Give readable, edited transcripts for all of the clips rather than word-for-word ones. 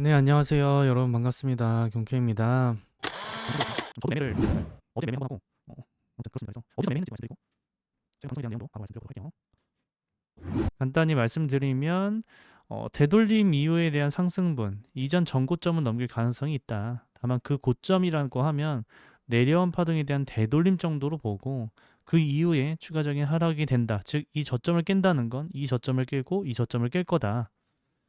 네, 안녕하세요. 여러분 반갑습니다. 경쾌입니다. 저도 매매를 못했어요. 어제 매매 한번 하고 아무튼 그렇습니다. 그래서 어디서 매매했는지 말씀드리고 제가 방송에 대한 내용도 바로 말씀드리도록 할게요. 간단히 말씀드리면 되돌림 이후에 대한 상승분, 이전 전고점을 넘길 가능성이 있다. 다만 그 고점이라고 하면 내려온 파동에 대한 되돌림 정도로 보고 그 이후에 추가적인 하락이 된다. 즉, 이 저점을 깬다는 건 이 저점을 깨고 이 저점을 깰 거다.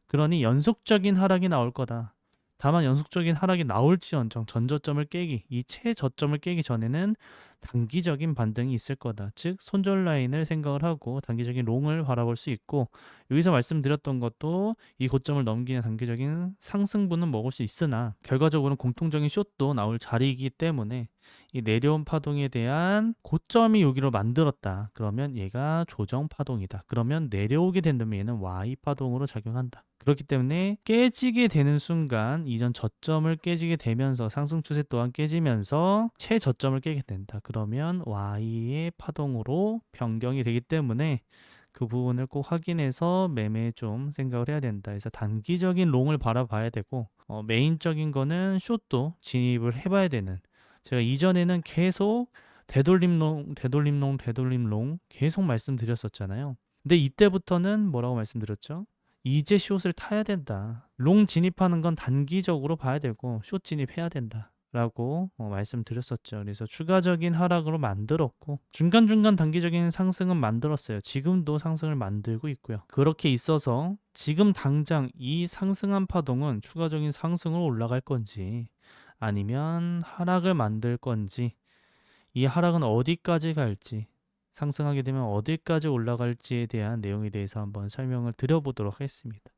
그러니 연속적인 하락이 나올 거다. 다만 연속적인 하락이 나올지언정 전저점을 깨기, 이 최저점을 깨기 전에는 단기적인 반등이 있을 거다. 즉 손절 라인을 생각을 하고 단기적인 롱을 바라볼 수 있고, 여기서 말씀드렸던 것도 이 고점을 넘기는 단기적인 상승분은 먹을 수 있으나 결과적으로는 공통적인 숏도 나올 자리이기 때문에 이 내려온 파동에 대한 고점이 여기로 만들었다. 그러면 얘가 조정 파동이다. 그러면 내려오게 된다면 얘는 Y 파동으로 작용한다. 그렇기 때문에 깨지게 되는 순간 이전 저점을 깨지게 되면서 상승 추세 또한 깨지면서 최저점을 깨게 된다. 그러면 Y의 파동으로 변경이 되기 때문에 그 부분을 꼭 확인해서 매매에 좀 생각을 해야 된다. 그래서 단기적인 롱을 바라봐야 되고 메인적인 거는 숏도 진입을 해봐야 되는, 제가 이전에는 계속 되돌림 롱, 되돌림 롱, 되돌림 롱 계속 말씀드렸었잖아요. 근데 이때부터는 뭐라고 말씀드렸죠? 이제 숏을 타야 된다. 롱 진입하는 건 단기적으로 봐야 되고 숏 진입해야 된다. 라고 말씀드렸었죠. 그래서 추가적인 하락으로 만들었고 중간중간 단기적인 상승은 만들었어요. 지금도 상승을 만들고 있고요. 그렇게 있어서 지금 당장 이 상승한 파동은 추가적인 상승으로 올라갈 건지 아니면 하락을 만들 건지, 이 하락은 어디까지 갈지, 상승하게 되면 어디까지 올라갈지에 대한 내용에 대해서 한번 설명을 드려보도록 하겠습니다.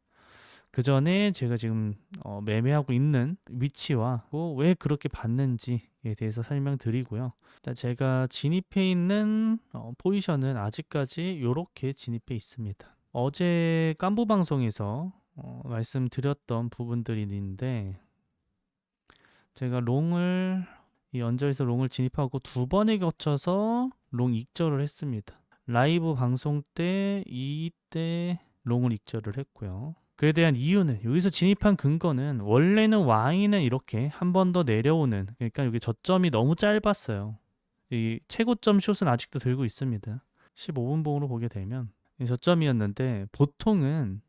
그 전에 제가 지금 매매하고 있는 위치와 왜 그렇게 봤는지에 대해서 설명드리고요. 일단 제가 진입해 있는 포지션은 아직까지 이렇게 진입해 있습니다. 어제 깐부 방송에서 말씀드렸던 부분들이 있는데, 제가 롱을 이 언저리에서 롱을 진입하고 두 번에 거쳐서 롱 익절을 했습니다. 라이브 방송 때 이때 롱을 익절을 했고요. 그에 대한 이유는, 여기서 진입한 근거는 원래는 Y는 이렇게 한 번 더 내려오는, 그러니까 여기 저점이 너무 짧았어요. 이 최고점 숏은 아직도 들고 있습니다. 15분 봉으로 보게 되면 이 저점이었는데 보통은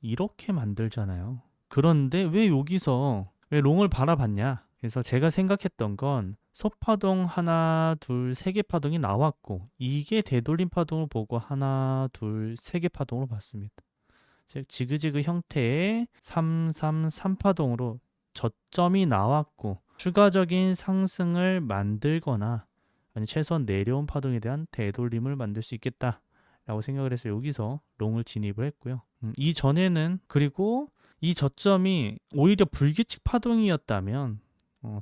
이렇게 만들잖아요. 그런데 왜 여기서 왜 롱을 바라봤냐? 그래서 제가 생각했던 건 소파동 하나, 둘, 세 개 파동이 나왔고 이게 되돌림 파동을 보고 하나, 둘, 세 개 파동으로 봤습니다. 즉 지그지그 형태의 333파동으로 저점이 나왔고 추가적인 상승을 만들거나 아니 최소한 내려온 파동에 대한 되돌림을 만들 수 있겠다 라고 생각을 해서 여기서 롱을 진입을 했고요. 이전에는, 그리고 이 저점이 오히려 불규칙 파동이었다면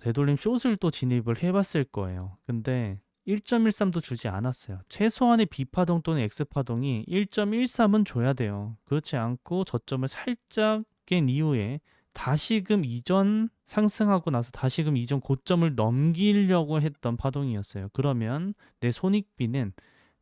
되돌림 숏을 또 진입을 해봤을 거예요. 근데 1.13도 주지 않았어요. 최소한의 B파동 또는 X파동이 1.13은 줘야 돼요. 그렇지 않고 저점을 살짝 깬 이후에 다시금 이전 상승하고 나서 다시금 이전 고점을 넘기려고 했던 파동이었어요. 그러면 내 손익비는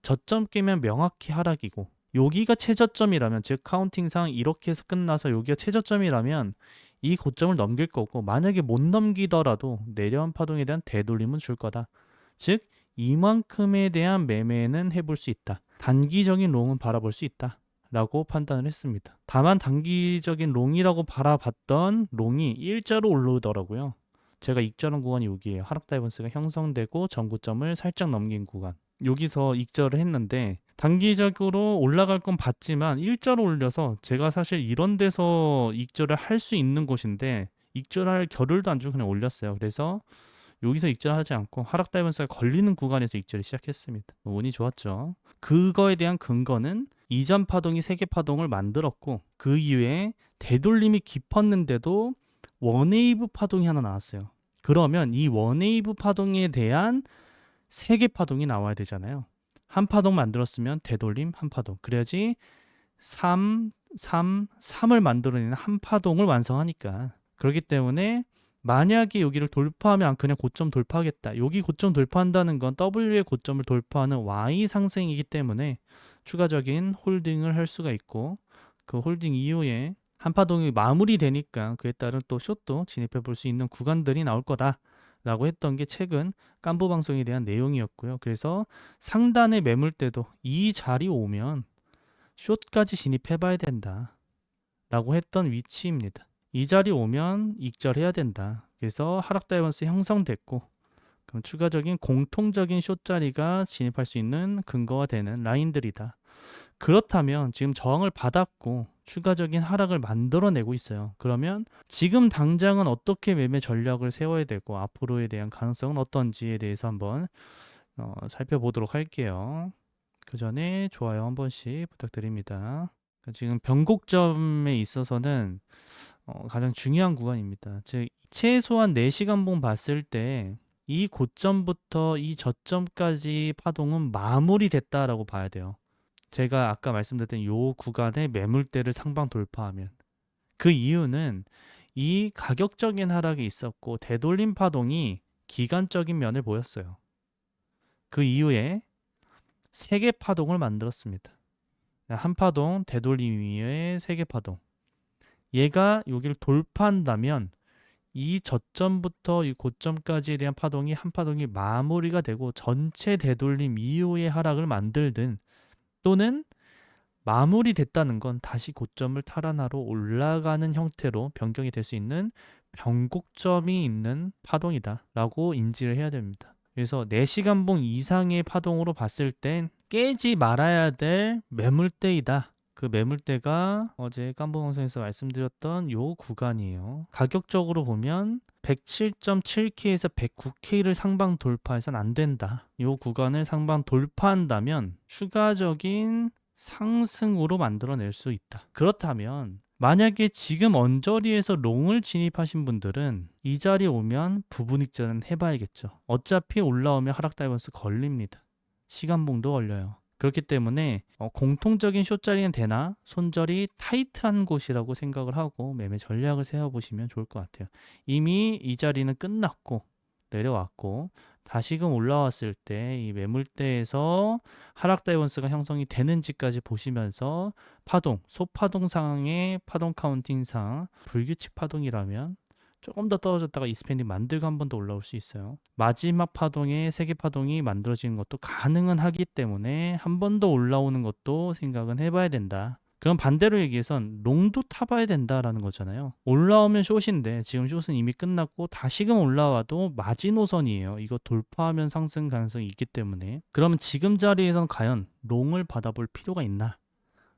저점 깨면 명확히 하락이고, 여기가 최저점이라면, 즉 카운팅상 이렇게 해서 끝나서 여기가 최저점이라면 이 고점을 넘길 거고, 만약에 못 넘기더라도 내려온 파동에 대한 되돌림은 줄 거다. 즉 이만큼에 대한 매매는 해볼 수 있다. 단기적인 롱은 바라볼 수 있다 라고 판단을 했습니다. 다만 단기적인 롱이라고 바라봤던 롱이 일자로 올라오더라고요. 제가 익절한 구간이 여기에요. 하락 다이버스가 형성되고 전고점을 살짝 넘긴 구간, 여기서 익절을 했는데 단기적으로 올라갈 건 봤지만 일자로 올려서, 제가 사실 이런 데서 익절을 할 수 있는 곳인데 익절할 겨를도 안 주고 그냥 올렸어요. 그래서 여기서 익절하지 않고 하락 다이버스가 걸리는 구간에서 익절을 시작했습니다. 운이 좋았죠. 그거에 대한 근거는 이전 파동이 세계 파동을 만들었고 그 이후에 되돌림이 깊었는데도 원웨이브 파동이 하나 나왔어요. 그러면 이 원웨이브 파동에 대한 세계 파동이 나와야 되잖아요. 한 파동 만들었으면 되돌림 한 파동, 그래야지 3, 3, 3을 만들어내는 한 파동을 완성하니까. 그렇기 때문에 만약에 여기를 돌파하면 그냥 고점 돌파하겠다, 여기 고점 돌파한다는 건 W의 고점을 돌파하는 Y 상승이기 때문에 추가적인 홀딩을 할 수가 있고, 그 홀딩 이후에 한 파동이 마무리되니까 그에 따른 또 숏도 진입해 볼 수 있는 구간들이 나올 거다라고 했던 게 최근 깐부 방송에 대한 내용이었고요. 그래서 상단의 매물대도 이 자리 오면 숏까지 진입해 봐야 된다라고 했던 위치입니다. 이 자리 오면 익절해야 된다. 그래서 하락 다이버스 형성됐고, 그럼 추가적인 공통적인 숏 자리가 진입할 수 있는 근거가 되는 라인들이다. 그렇다면 지금 저항을 받았고 추가적인 하락을 만들어내고 있어요. 그러면 지금 당장은 어떻게 매매 전략을 세워야 되고 앞으로에 대한 가능성은 어떤지에 대해서 한번 살펴보도록 할게요. 그 전에 좋아요 한 번씩 부탁드립니다. 지금 변곡점에 있어서는 가장 중요한 구간입니다. 즉 최소한 4시간봉 봤을 때 이 고점부터 이 저점까지 파동은 마무리됐다라고 봐야 돼요. 제가 아까 말씀드렸던 요 구간의 매물대를 상방 돌파하면, 그 이유는 이 가격적인 하락이 있었고 되돌림 파동이 기간적인 면을 보였어요. 그 이후에 3개 파동을 만들었습니다. 한 파동, 되돌림 이후에 3개 파동. 얘가 여기를 돌파한다면 이 저점부터 이 고점까지에 대한 파동이 한 파동이 마무리가 되고 전체 되돌림 이후의 하락을 만들든, 또는 마무리됐다는 건 다시 고점을 탈환하러 올라가는 형태로 변경이 될 수 있는 변곡점이 있는 파동이다 라고 인지를 해야 됩니다. 그래서 4시간봉 이상의 파동으로 봤을 땐 깨지 말아야 될 매물대이다. 그 매물대가 어제 깐부 방송에서 말씀드렸던 요 구간이에요. 가격적으로 보면 107.7K에서 109K를 상방 돌파해서는 안 된다. 요 구간을 상방 돌파한다면 추가적인 상승으로 만들어낼 수 있다. 그렇다면 만약에 지금 언저리에서 롱을 진입하신 분들은 이 자리에 오면 부분 익절은 해봐야겠죠. 어차피 올라오면 하락 다이버스 걸립니다. 시간봉도 걸려요. 그렇기 때문에 공통적인 숏자리는 되나 손절이 타이트한 곳이라고 생각을 하고 매매 전략을 세워보시면 좋을 것 같아요. 이미 이 자리는 끝났고 내려왔고 다시금 올라왔을 때 이 매물대에서 하락 다이버스가 형성이 되는지까지 보시면서 파동, 소파동 상황의 파동 카운팅상 불규칙 파동이라면 조금 더 떨어졌다가 이스펜딩 만들고 한 번 더 올라올 수 있어요. 마지막 파동에 3개 파동이 만들어지는 것도 가능은 하기 때문에 한 번 더 올라오는 것도 생각은 해봐야 된다. 그럼 반대로 얘기해선 롱도 타봐야 된다라는 거잖아요. 올라오면 숏인데 지금 숏은 이미 끝났고 다시금 올라와도 마지노선이에요. 이거 돌파하면 상승 가능성이 있기 때문에. 그러면 지금 자리에선 과연 롱을 받아볼 필요가 있나?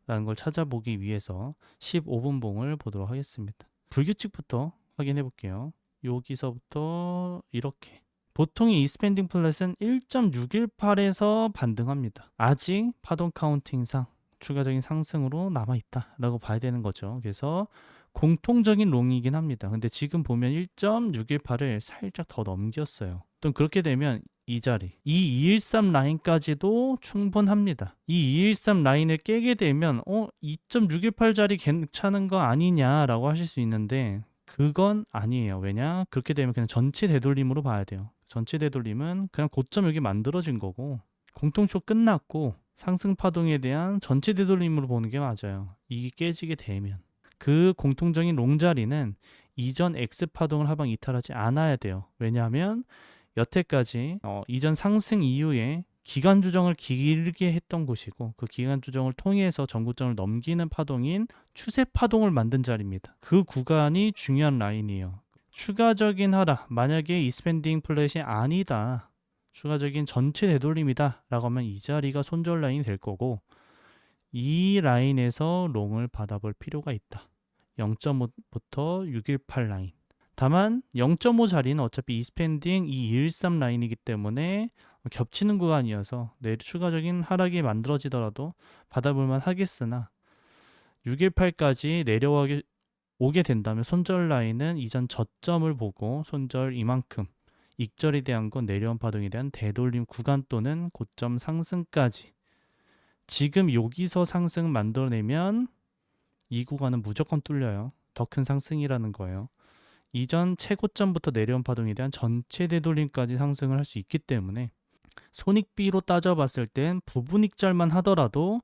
라는 걸 찾아보기 위해서 15분 봉을 보도록 하겠습니다. 불규칙부터 확인해 볼게요. 여기서부터 이렇게. 보통의 이스펜딩 플랫은 1.618에서 반등합니다. 아직 파동 카운팅상 추가적인 상승으로 남아있다 라고 봐야 되는 거죠. 그래서 공통적인 롱이긴 합니다. 근데 지금 보면 1.618을 살짝 더 넘겼어요. 또 그렇게 되면 이 자리, 이 213 라인까지도 충분합니다. 이 213 라인을 깨게 되면 2.618짜리 괜찮은 거 아니냐라고 하실 수 있는데 그건 아니에요. 왜냐? 그렇게 되면 그냥 전체 되돌림으로 봐야 돼요. 전체 되돌림은 그냥 고점 여기 만들어진 거고 공통쇼 끝났고 상승 파동에 대한 전체 되돌림으로 보는 게 맞아요. 이게 깨지게 되면 그 공통적인 롱자리는 이전 X 파동을 하방 이탈하지 않아야 돼요. 왜냐하면 여태까지 이전 상승 이후에 기간 조정을 길게 했던 곳이고 그 기간 조정을 통해서 전고점을 넘기는 파동인 추세 파동을 만든 자리입니다. 그 구간이 중요한 라인이에요. 추가적인 하락, 만약에 이스펜딩 플랫이 아니다, 추가적인 전체 되돌림이다 라고 하면 이 자리가 손절 라인이 될 거고 이 라인에서 롱을 받아볼 필요가 있다. 0.5부터 618 라인. 다만 0.5 자리는 어차피 이스펜딩 213 라인이기 때문에 겹치는 구간이어서 내일 추가적인 하락이 만들어지더라도 받아볼만 하겠으나 618까지 오게 된다면 손절 라인은 이전 저점을 보고 손절 이만큼, 익절에 대한 건 내려온 파동에 대한 되돌림 구간 또는 고점 상승까지 지금 여기서 상승 만들어내면 이 구간은 무조건 뚫려요. 더 큰 상승이라는 거예요. 이전 최고점부터 내려온 파동에 대한 전체 되돌림까지 상승을 할 수 있기 때문에 손익비로 따져봤을 땐 부분익절만 하더라도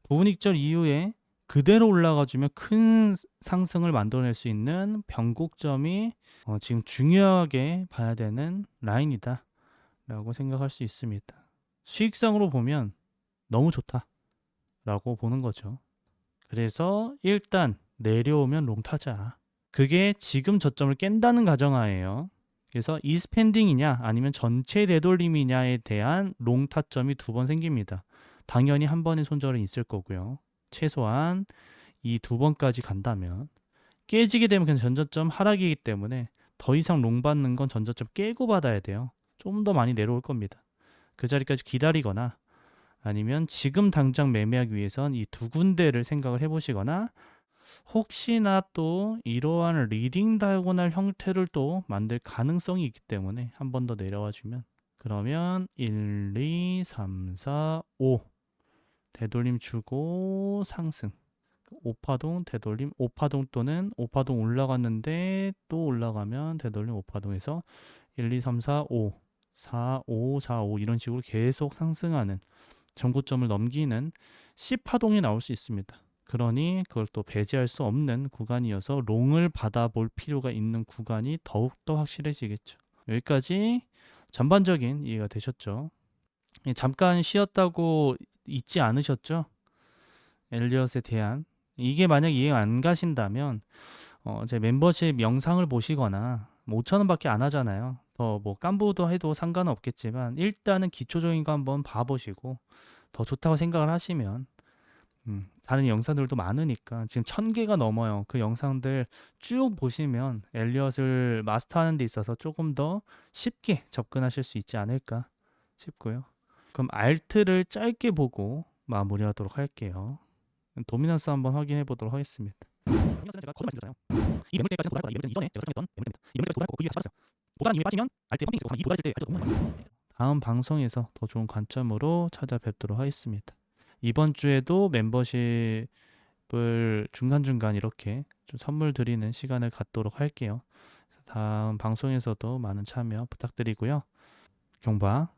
부분익절 이후에 그대로 올라가주면 큰 상승을 만들어낼 수 있는 변곡점이 지금 중요하게 봐야 되는 라인이다 라고 생각할 수 있습니다. 수익성으로 보면 너무 좋다라고 보는 거죠. 그래서 일단 내려오면 롱 타자. 그게 지금 저점을 깬다는 가정하에요. 그래서 이스펜딩이냐 아니면 전체 되돌림이냐에 대한 롱 타점이 두 번 생깁니다. 당연히 한 번의 손절은 있을 거고요. 최소한 이 두 번까지 간다면 깨지게 되면 그냥 전저점 하락이기 때문에 더 이상 롱 받는 건 전저점 깨고 받아야 돼요. 좀 더 많이 내려올 겁니다. 그 자리까지 기다리거나 아니면 지금 당장 매매하기 위해선 이 두 군데를 생각을 해보시거나 혹시나 또 이러한 리딩 다이고널 형태를 또 만들 가능성이 있기 때문에 한 번 더 내려와 주면 그러면 1, 2, 3, 4, 5 되돌림 주고 상승 5파동 되돌림 5파동 또는 5파동 올라갔는데 또 올라가면 되돌림 5파동에서 1, 2, 3, 4, 5 4, 5, 4, 5 이런 식으로 계속 상승하는 전고점을 넘기는 C파동이 나올 수 있습니다. 그러니 그걸 또 배제할 수 없는 구간이어서 롱을 받아볼 필요가 있는 구간이 더욱더 확실해지겠죠. 여기까지 전반적인 이해가 되셨죠? 잠깐 쉬었다고 잊지 않으셨죠? 엘리엇에 대한 이게 만약 이해 안 가신다면 제 멤버십 영상을 보시거나 5,000원밖에 안 하잖아요. 더 뭐 깐부도 해도 상관은 없겠지만 일단은 기초적인 거 한번 봐보시고 더 좋다고 생각을 하시면 다른 영상들도 많으니까 지금 1,000개가 넘어요. 그 영상들 쭉 보시면 엘리엇을 마스터하는 데 있어서 조금 더 쉽게 접근하실 수 있지 않을까 싶고요. 그럼 알트를 짧게 보고 마무리하도록 할게요. 도미넌스 한번 확인해 보도록 하겠습니다. 도미넌스는 제가 거듭 말씀드렸잖아요. 이 매물대까지 도달할 거다. 이 매물대는 이전에 제가 설정했던 매물대입니다. 이 매물대까지 도달할 거고 그 위에 다시 빠졌어요. 도달한 이후에 빠지면 알트에 펌핑 쓰고 이 도달했을 때 알트가 녹는 거예요. 다음 방송에서 더 좋은 관점으로 찾아뵙도록 하겠습니다. 이번 주에도 멤버십을 중간중간 이렇게 좀 선물 드리는 시간을 갖도록 할게요. 다음 방송에서도 많은 참여 부탁드리고요. 경바